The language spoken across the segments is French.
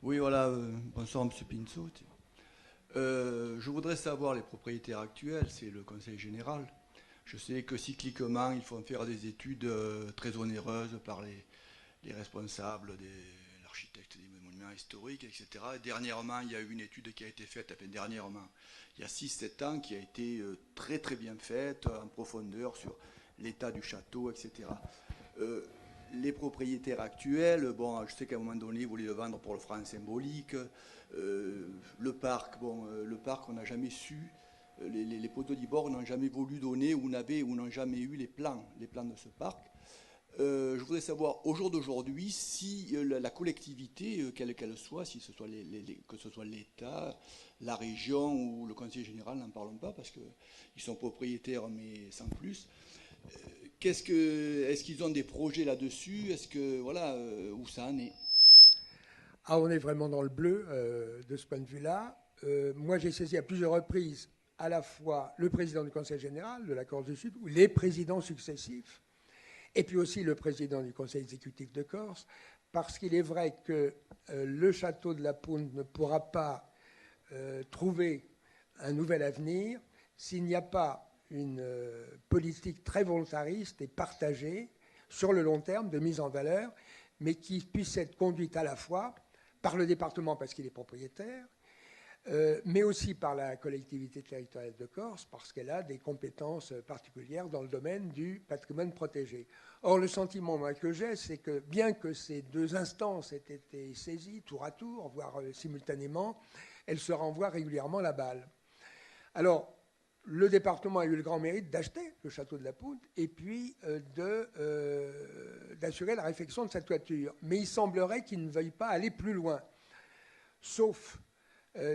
Oui, voilà, bonsoir Monsieur Pinceau. Je voudrais savoir les propriétaires actuels, c'est le Conseil général. Je sais que cycliquement, ils font faire des études très onéreuses par les responsables, l'architecte des monuments historiques, etc. Et dernièrement, il y a eu une étude qui a été faite, enfin dernièrement, il y a 6 7 ans, qui a été très très bien faite, en profondeur, sur l'état du château, etc. Euh, les propriétaires actuels, bon, je sais qu'à un moment donné, ils voulaient le vendre pour le franc symbolique. Le parc, bon, le parc, on n'a jamais su. Les poteaux d'Ibord n'ont jamais voulu donner ou n'ont jamais eu les plans de ce parc. Je voudrais savoir au jour d'aujourd'hui si la collectivité, quelle qu'elle soit, si ce soit que ce soit l'État, la région ou le Conseil général, n'en parlons pas parce qu'ils sont propriétaires mais sans plus. Est-ce qu'ils ont des projets là-dessus? Est-ce que voilà où ça en est? Ah, on est vraiment dans le bleu de ce point de vue-là. Moi, j'ai saisi à plusieurs reprises à la fois le président du Conseil général de la Corse du Sud, ou les présidents successifs, et puis aussi le président du Conseil exécutif de Corse, parce qu'il est vrai que le château de la Pounde ne pourra pas trouver un nouvel avenir s'il n'y a pas une politique très volontariste et partagée sur le long terme de mise en valeur, mais qui puisse être conduite à la fois par le département parce qu'il est propriétaire, mais aussi par la collectivité territoriale de Corse parce qu'elle a des compétences particulières dans le domaine du patrimoine protégé. Or, le sentiment moi, que j'ai, c'est que bien que ces deux instances aient été saisies tour à tour, voire simultanément, elles se renvoient régulièrement la balle. Alors, le département a eu le grand mérite d'acheter le château de la Poudre et puis d'assurer la réfection de sa toiture. Mais il semblerait qu'il ne veuille pas aller plus loin, sauf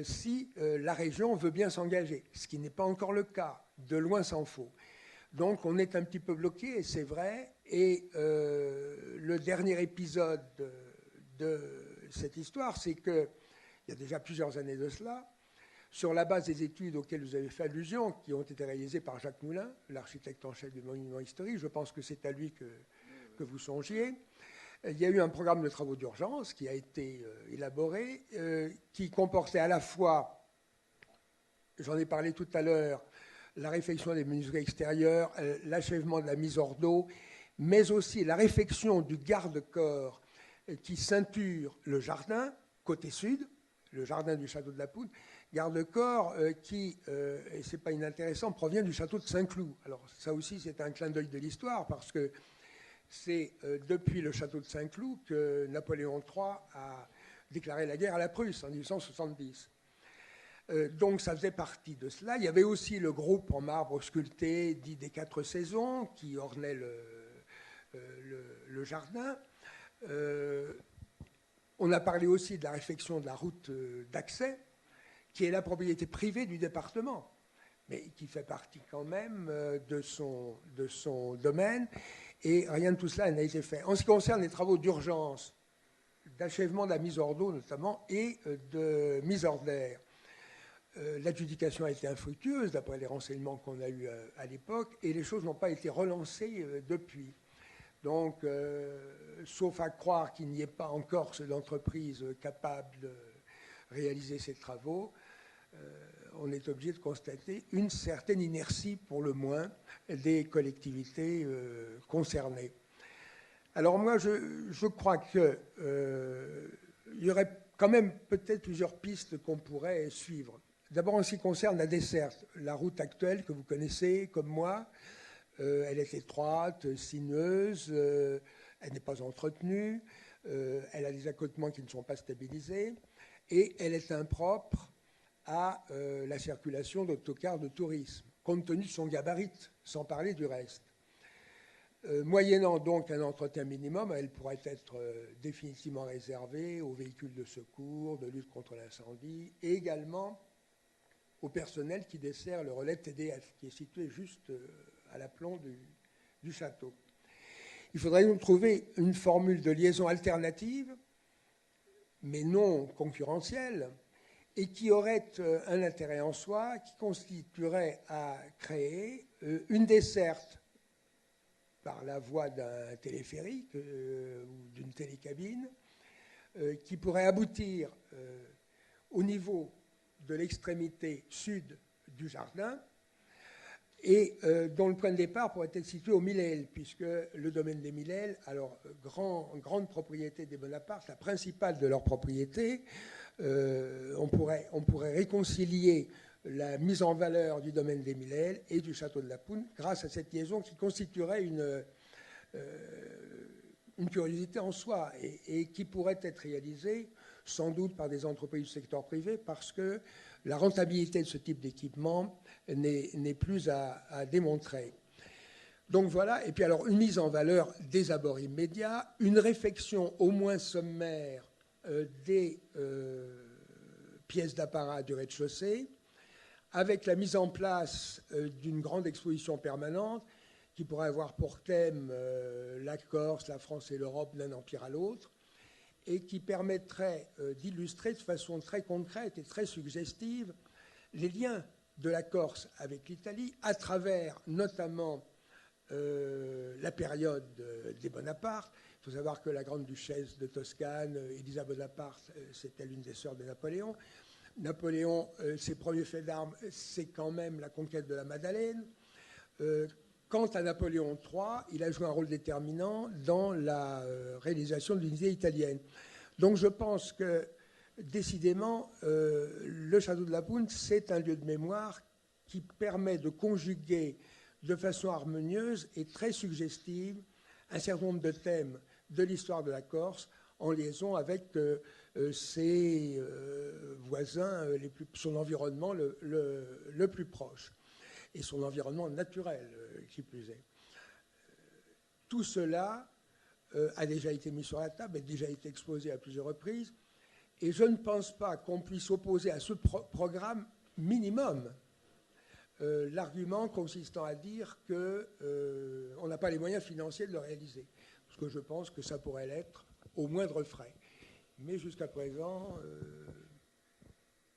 si la région veut bien s'engager, ce qui n'est pas encore le cas, de loin s'en faut. Donc on est un petit peu bloqué, et c'est vrai, et le dernier épisode de cette histoire, c'est qu'il y a déjà plusieurs années de cela, sur la base des études auxquelles vous avez fait allusion, qui ont été réalisées par Jacques Moulin, l'architecte en chef du monument historique, je pense que c'est à lui que vous songiez, il y a eu un programme de travaux d'urgence qui a été élaboré, qui comportait à la fois, j'en ai parlé tout à l'heure, la réfection des menuiseries extérieures, l'achèvement de la mise hors d'eau, mais aussi la réfection du garde-corps qui ceinture le jardin, côté sud, le jardin du château de la Poudre, garde-corps qui, et c'est pas inintéressant, provient du château de Saint-Cloud. Alors ça aussi c'est un clin d'œil de l'histoire parce que c'est depuis le château de Saint-Cloud que Napoléon III a déclaré la guerre à la Prusse en 1870. Donc ça faisait partie de cela. Il y avait aussi le groupe en marbre sculpté dit des 4 saisons qui ornait le jardin. On a parlé aussi de la réfection de la route d'accès, qui est la propriété privée du département, mais qui fait partie quand même de son domaine. Et rien de tout cela n'a été fait. En ce qui concerne les travaux d'urgence, d'achèvement de la mise hors d'eau notamment, et de mise hors d'air, l'adjudication a été infructueuse, d'après les renseignements qu'on a eus à l'époque, et les choses n'ont pas été relancées depuis. Donc, sauf à croire qu'il n'y ait pas encore d'entreprise capable de réaliser ces travaux, on est obligé de constater une certaine inertie, pour le moins, des collectivités concernées. Alors moi, je crois qu'il y aurait quand même peut-être plusieurs pistes qu'on pourrait suivre. D'abord, en ce qui concerne la desserte, la route actuelle que vous connaissez comme moi, elle est étroite, sinueuse, elle n'est pas entretenue, elle a des accotements qui ne sont pas stabilisés, et elle est impropre à la circulation d'autocars de tourisme, compte tenu de son gabarit, sans parler du reste. Moyennant donc un entretien minimum, elle pourrait être définitivement réservée aux véhicules de secours, de lutte contre l'incendie, et également au personnel qui dessert le relais TDF, qui est situé juste à l'aplomb du château. Il faudrait donc trouver une formule de liaison alternative, mais non concurrentielle, et qui aurait un intérêt en soi, qui constituerait à créer une desserte par la voie d'un téléphérique ou d'une télécabine, qui pourrait aboutir au niveau de l'extrémité sud du jardin et dont le point de départ pourrait être situé au Mille-Ailes, puisque le domaine des Mille-Ailes, alors grande propriété des Bonaparte, la principale de leur propriété, on pourrait réconcilier la mise en valeur du domaine des Mille-Ailes et du château de la Poune grâce à cette liaison qui constituerait une curiosité en soi et qui pourrait être réalisée sans doute par des entreprises du secteur privé parce que la rentabilité de ce type d'équipement n'est plus à démontrer. Donc voilà, et puis alors une mise en valeur des abords immédiats, une réfection au moins sommaire des pièces d'apparat du rez-de-chaussée, avec la mise en place d'une grande exposition permanente qui pourrait avoir pour thème la Corse, la France et l'Europe d'un empire à l'autre, et qui permettrait d'illustrer de façon très concrète et très suggestive les liens de la Corse avec l'Italie, à travers notamment la période des Bonaparte. Il faut savoir que la grande-duchesse de Toscane, Elisa Bonaparte, c'était l'une des sœurs de Napoléon. Napoléon, ses premiers faits d'armes, c'est quand même la conquête de la Madeleine. Quant à Napoléon III, il a joué un rôle déterminant dans la réalisation de l'unité italienne. Donc je pense que, décidément, le château de la Poune, c'est un lieu de mémoire qui permet de conjuguer de façon harmonieuse et très suggestive un certain nombre de thèmes de l'histoire de la Corse en liaison avec ses voisins, son environnement le plus proche et son environnement naturel, qui plus est. Tout cela a déjà été mis sur la table, a déjà été exposé à plusieurs reprises, et je ne pense pas qu'on puisse opposer à ce programme minimum l'argument consistant à dire qu'on n'a pas les moyens financiers de le réaliser, parce que je pense que ça pourrait l'être au moindre frais. Mais jusqu'à présent,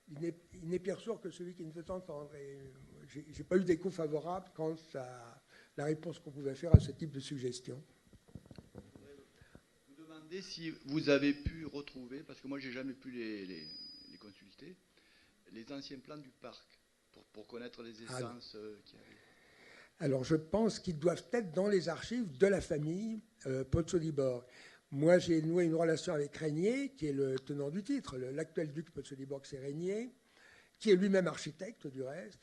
il n'est pire sourd que celui qui ne veut entendre. Je n'ai pas eu d'écho favorable quant à la réponse qu'on pouvait faire à ce type de suggestion. Vous demandez si vous avez pu retrouver, parce que moi j'ai jamais pu les consulter, les anciens plans du parc pour connaître les essences qu'il y avait. Alors je pense qu'ils doivent être dans les archives de la famille Pozzo di Borg. Moi, j'ai noué une relation avec Régnier, qui est le tenant du titre. L'actuel duc Pozzo di Borg, c'est Régnier, qui est lui-même architecte, du reste,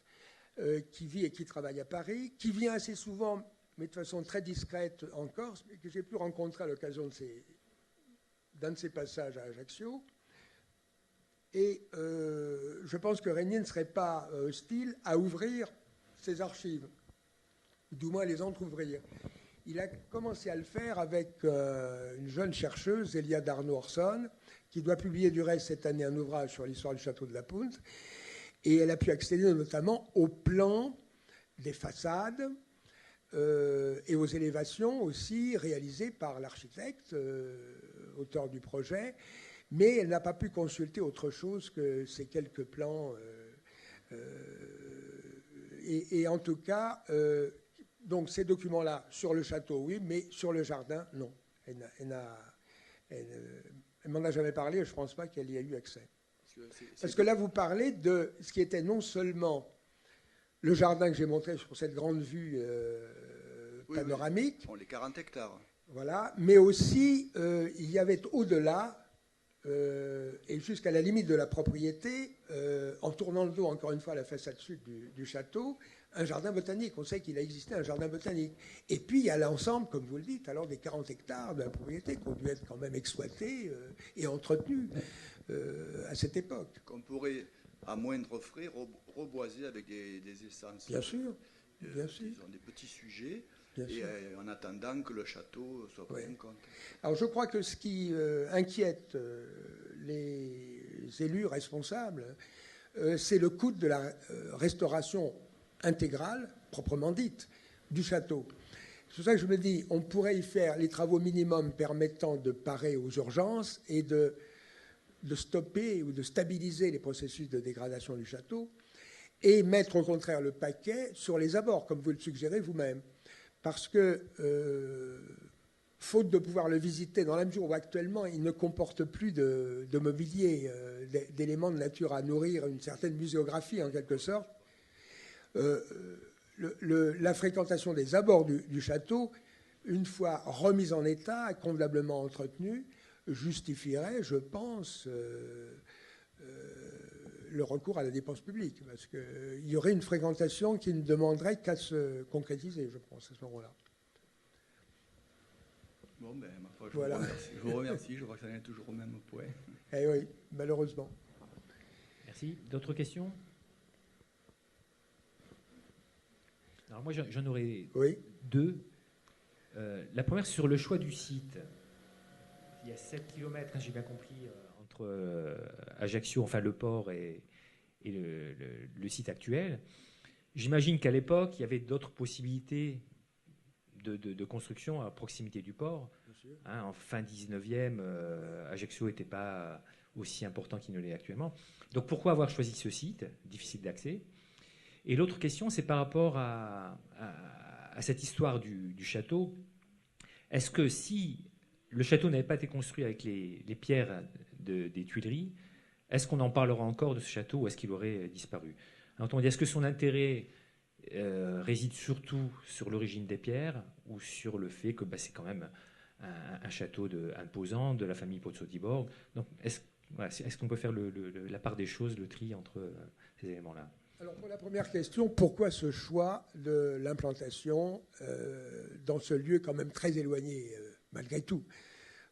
qui vit et qui travaille à Paris, qui vient assez souvent, mais de façon très discrète en Corse, mais que j'ai pu rencontrer à l'occasion d'un de ses passages à Ajaccio. Et je pense que Régnier ne serait pas hostile à ouvrir ses archives, du moins à les entrouvrir. Il a commencé à le faire avec une jeune chercheuse, Elia Darno-Orson, qui doit publier du reste cette année un ouvrage sur l'histoire du château de la Poune. Et elle a pu accéder notamment aux plans des façades et aux élévations aussi réalisées par l'architecte, auteur du projet. Mais elle n'a pas pu consulter autre chose que ces quelques plans. Et en tout cas... donc ces documents-là, sur le château, oui, mais sur le jardin, non. Elle m'en a jamais parlé et je ne pense pas qu'elle y ait eu accès. Parce que là, vous parlez de ce qui était non seulement le jardin que j'ai montré sur cette grande vue panoramique. Oui, les 40 hectares. Voilà, mais aussi, il y avait au-delà, et jusqu'à la limite de la propriété, en tournant le dos, encore une fois, à la façade sud du château, un jardin botanique. On sait qu'il a existé un jardin botanique. Et puis, il y a l'ensemble, comme vous le dites, alors des 40 hectares de la propriété qui ont dû être quand même exploités et entretenus à cette époque. Qu'on pourrait, à moindre frais, reboiser avec des essences. Bien sûr, bien sûr. Ils ont des petits sujets, en attendant que le château soit pris en compte. Alors, je crois que ce qui inquiète les élus responsables, c'est le coût de la restauration intégrale, proprement dite, du château. C'est pour ça que je me dis, on pourrait y faire les travaux minimums permettant de parer aux urgences et de stopper ou de stabiliser les processus de dégradation du château et mettre au contraire le paquet sur les abords, comme vous le suggérez vous-même. Parce que faute de pouvoir le visiter, dans la mesure où actuellement il ne comporte plus de mobilier, d'éléments de nature à nourrir une certaine muséographie en quelque sorte, la fréquentation des abords du château, une fois remise en état, convenablement entretenue, justifierait, je pense, le recours à la dépense publique, parce qu'il y aurait une fréquentation qui ne demanderait qu'à se concrétiser, je pense, à ce moment-là. Bon, ben, ma foi, Voilà. Je vous remercie. Je vois que ça vient toujours au même point. Eh oui, malheureusement. Merci. D'autres questions? Alors moi, j'en aurais deux. La première, sur le choix du site. Il y a 7 km, j'ai bien compris, entre Ajaccio, enfin le port, et le site actuel. J'imagine qu'à l'époque, il y avait d'autres possibilités de construction à proximité du port. Hein, en fin 19e, Ajaccio n'était pas aussi important qu'il ne l'est actuellement. Donc pourquoi avoir choisi ce site, difficile d'accès? Et l'autre question, c'est par rapport à cette histoire du château. Est-ce que si le château n'avait pas été construit avec les pierres des Tuileries, est-ce qu'on en parlera encore de ce château ou est-ce qu'il aurait disparu? Est-ce que son intérêt réside surtout sur l'origine des pierres ou sur le fait que c'est quand même un château imposant de la famille Pozzo-di-Borg? Donc, est-ce qu'on peut faire la part des choses, le tri entre ces éléments-là? Alors pour la première question, pourquoi ce choix de l'implantation dans ce lieu quand même très éloigné, malgré tout,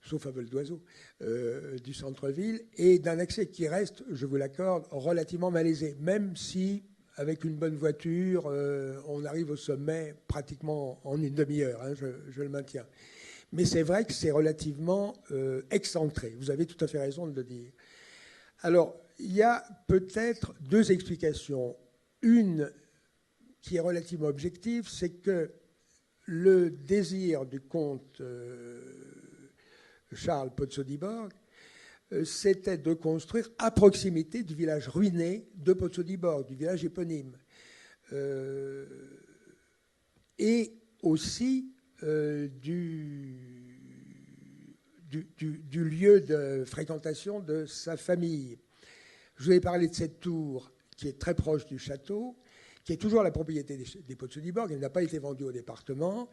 sauf à vol d'oiseau, du centre-ville, et d'un accès qui reste, je vous l'accorde, relativement malaisé, même si, avec une bonne voiture, on arrive au sommet pratiquement en une demi-heure, hein, je le maintiens. Mais c'est vrai que c'est relativement excentré, vous avez tout à fait raison de le dire. Alors, il y a peut-être deux explications. Une qui est relativement objective, c'est que le désir du comte Charles Pozzo-di-Borg, c'était de construire à proximité du village ruiné de Pozzo-di-Borg, du village éponyme. Et aussi du lieu de fréquentation de sa famille. Je vous ai parlé de cette tour qui est très proche du château, qui est toujours la propriété des Pozzo-di-Borg, elle n'a pas été vendue au département,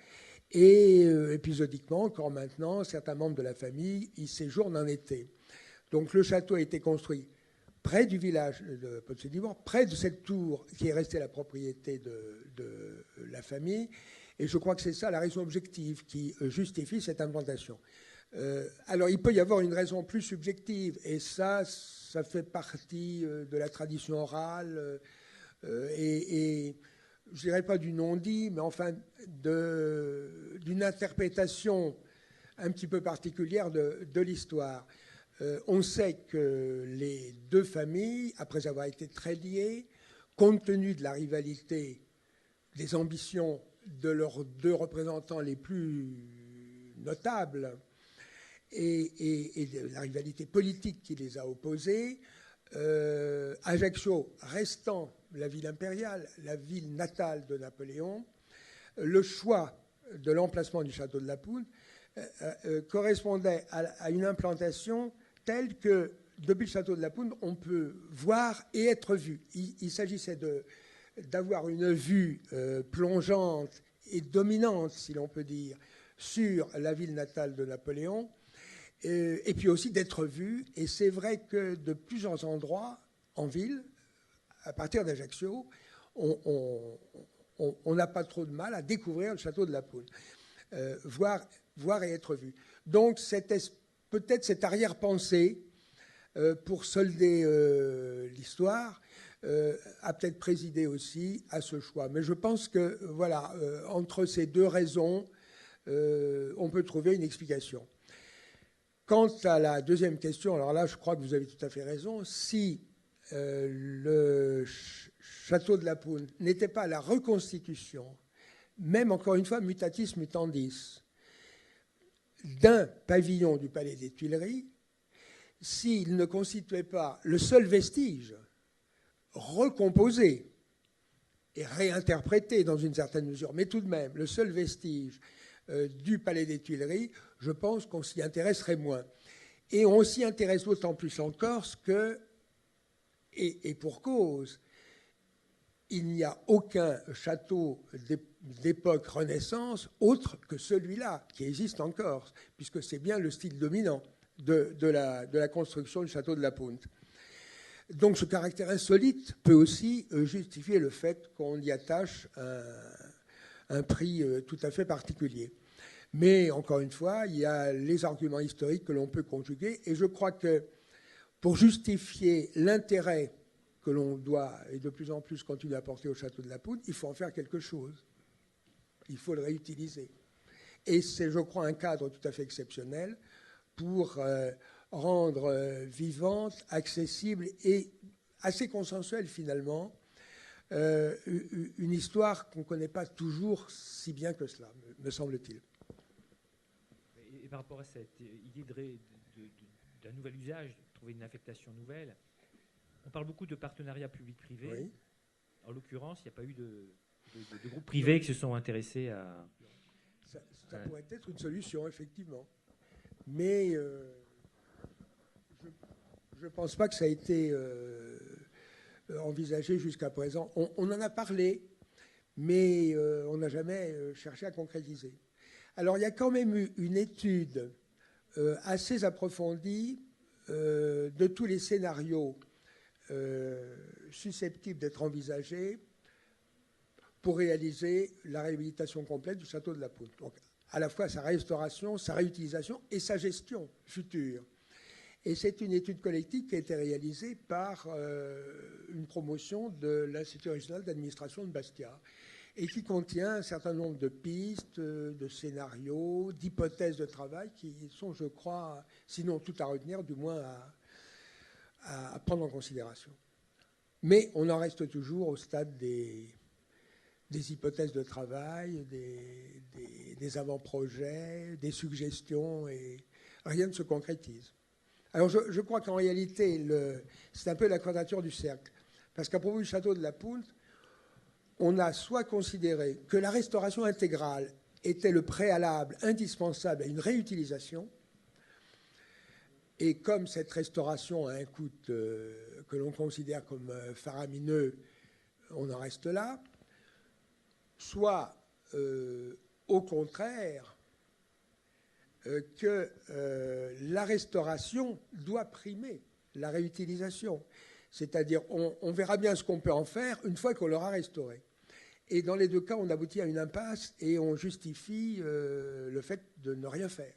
et épisodiquement, encore maintenant, certains membres de la famille y séjournent en été. Donc le château a été construit près du village de Pozzo-di-Borg, près de cette tour qui est restée la propriété de la famille, et je crois que c'est ça la raison objective qui justifie cette implantation. Alors, il peut y avoir une raison plus subjective, et ça fait partie de la tradition orale, et je ne dirais pas du non-dit, mais enfin d'une interprétation un petit peu particulière de l'histoire. On sait que les deux familles, après avoir été très liées, compte tenu de la rivalité, des ambitions de leurs deux représentants les plus notables, et de la rivalité politique qui les a opposés, Ajaccio restant la ville impériale, la ville natale de Napoléon, le choix de l'emplacement du château de la Poudre correspondait à une implantation telle que depuis le château de la Poudre, on peut voir et être vu. Il s'agissait d'avoir une vue plongeante et dominante, si l'on peut dire, sur la ville natale de Napoléon, et puis aussi d'être vu. Et c'est vrai que de plusieurs endroits en ville, à partir d'Ajaccio, on n'a pas trop de mal à découvrir le château de la Poudre, voir et être vu. Donc peut-être cette arrière-pensée pour solder l'histoire a peut-être présidé aussi à ce choix. Mais je pense que, voilà, entre ces deux raisons, on peut trouver une explication. Quant à la deuxième question, alors là, je crois que vous avez tout à fait raison. Si le château de la Poudre n'était pas la reconstitution, même encore une fois, mutatis mutandis, d'un pavillon du Palais des Tuileries, s'il ne constituait pas le seul vestige recomposé et réinterprété dans une certaine mesure, mais tout de même le seul vestige du Palais des Tuileries, je pense qu'on s'y intéresserait moins. Et on s'y intéresse d'autant plus en Corse que, et pour cause, il n'y a aucun château d'époque Renaissance autre que celui-là qui existe en Corse, puisque c'est bien le style dominant de la construction du château de la Punte. Donc ce caractère insolite peut aussi justifier le fait qu'on y attache un prix tout à fait particulier. Mais encore une fois, il y a les arguments historiques que l'on peut conjuguer, et je crois que pour justifier l'intérêt que l'on doit, et de plus en plus continuer à porter au château de la Punte, il faut en faire quelque chose. Il faut le réutiliser. Et c'est, je crois, un cadre tout à fait exceptionnel pour rendre vivante, accessible et assez consensuelle, finalement, une histoire qu'on ne connaît pas toujours si bien que cela, me semble-t-il. Et par rapport à cette idée d'un nouvel usage, de trouver une affectation nouvelle, on parle beaucoup de partenariats public-privé. Oui. En l'occurrence, il n'y a pas eu de groupes privés qui se sont intéressés à... Ça pourrait être une solution, effectivement. Mais je ne pense pas que ça a été envisagé jusqu'à présent. On en a parlé, mais on n'a jamais cherché à concrétiser. Alors, il y a quand même eu une étude assez approfondie de tous les scénarios susceptibles d'être envisagés pour réaliser la réhabilitation complète du château de la Punte. Donc, à la fois sa restauration, sa réutilisation et sa gestion future. Et c'est une étude collective qui a été réalisée par une promotion de l'Institut régional d'administration de Bastia et qui contient un certain nombre de pistes, de scénarios, d'hypothèses de travail qui sont, je crois, sinon tout à retenir, du moins à prendre en considération. Mais on en reste toujours au stade des hypothèses de travail, des avant-projets, des suggestions, et rien ne se concrétise. Alors je crois qu'en réalité, c'est un peu la quadrature du cercle. Parce qu'à propos du château de la Punte, on a soit considéré que la restauration intégrale était le préalable indispensable à une réutilisation, et comme cette restauration a un coût que l'on considère comme faramineux, on en reste là, soit au contraire que la restauration doit primer la réutilisation. C'est-à-dire, on verra bien ce qu'on peut en faire une fois qu'on l'aura restauré. Et dans les deux cas, on aboutit à une impasse et on justifie le fait de ne rien faire,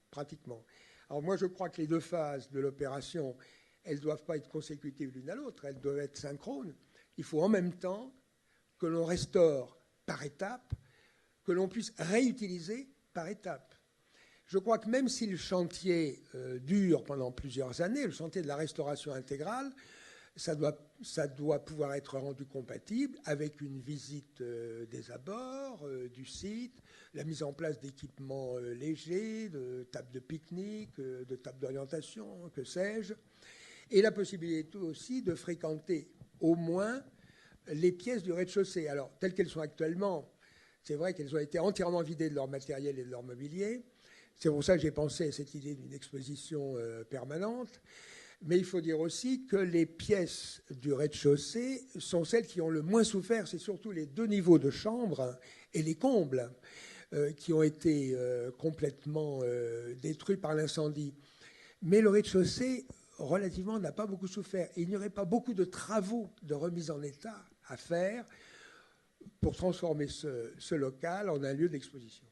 pratiquement. Alors moi, je crois que les deux phases de l'opération, elles ne doivent pas être consécutives l'une à l'autre, elles doivent être synchrones. Il faut en même temps que l'on restaure par étapes, que l'on puisse réutiliser par étapes. Je crois que même si le chantier dure pendant plusieurs années, le chantier de la restauration intégrale, ça doit pouvoir être rendu compatible avec une visite des abords du site, la mise en place d'équipements légers, de tables de pique-nique, de tables d'orientation, que sais-je, et la possibilité aussi de fréquenter au moins les pièces du rez-de-chaussée. Alors, telles qu'elles sont actuellement, c'est vrai qu'elles ont été entièrement vidées de leur matériel et de leur mobilier. C'est pour ça que j'ai pensé à cette idée d'une exposition permanente. Mais il faut dire aussi que les pièces du rez-de-chaussée sont celles qui ont le moins souffert. C'est surtout les deux niveaux de chambre et les combles qui ont été complètement détruits par l'incendie. Mais le rez-de-chaussée, relativement, n'a pas beaucoup souffert. Et il n'y aurait pas beaucoup de travaux de remise en état à faire pour transformer ce local en un lieu d'exposition.